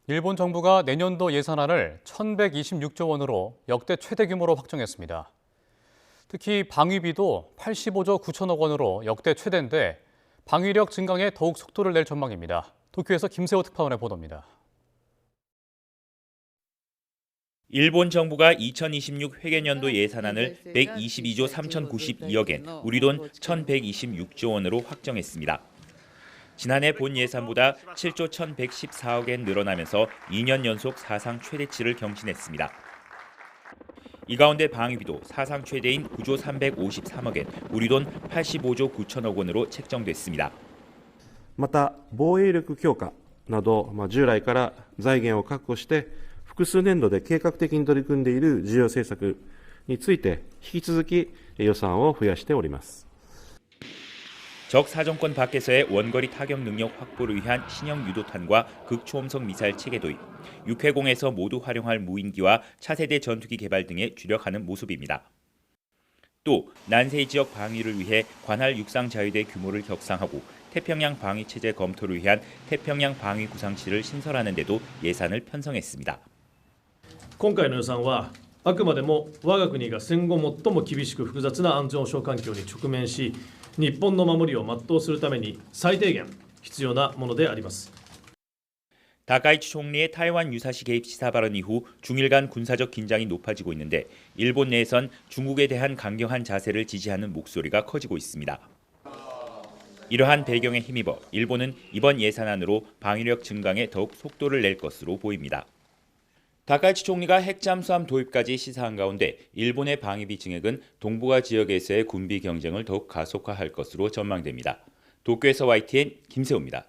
일본 정부가 내년도 예산안을 1,126조 원으로 역대 최대 규모로 확정했습니다. 특히 방위비도 85조 9천억 원으로 역대 최대인데 방위력 증강에 더욱 속도를 낼 전망입니다. 도쿄에서 김세호 특파원의 보도입니다. 일본 정부가 2026 회계년도 예산안을 122조 3,092억 엔, 우리 돈 1,126조 원으로 확정했습니다. 지난해 본 예산보다 7조 1,114억 엔 늘어나면서 2년 연속 사상 최대치를 경신했습니다. 이 가운데 방위비도 사상 최대인 9조 353억 엔, 우리 돈 85조 9천억 원으로 책정됐습니다. また防衛力強化など従来から財源を確保して複数年度で計画的に取り組んでいる重要政策について引き続き予算を増やしております。 적 사정권 밖에서의 원거리 타격 능력 확보를 위한 신형 유도탄과 극초음속 미사일 체계 도입, 육해공에서 모두 활용할 무인기와 차세대 전투기 개발 등에 주력하는 모습입니다. 또 난세이 지역 방위를 위해 관할 육상 자위대 규모를 격상하고 태평양 방위 체제 검토를 위한 태평양 방위 구상실을 신설하는 데도 예산을 편성했습니다. 今回の予算はあくまでも我が国が戦後最も厳しく複雑な安全保障環境に直面し、日本の守りを全うするために最低限必要なものであります。 다카이치 총리의 타이완 유사시 개입 시사 발언 이후 중일 간 군사적 긴장이 높아지고 있는데 일본 내에선 중국에 대한 강경한 자세를 지지하는 목소리가 커지고 있습니다. 이러한 배경에 힘입어 일본은 이번 예산안으로 방위력 증강에 더욱 속도를 낼 것으로 보입니다. 다카이치 총리가 핵잠수함 도입까지 시사한 가운데 일본의 방위비 증액은 동북아 지역에서의 군비 경쟁을 더욱 가속화할 것으로 전망됩니다. 도쿄에서 YTN 김세호입니다.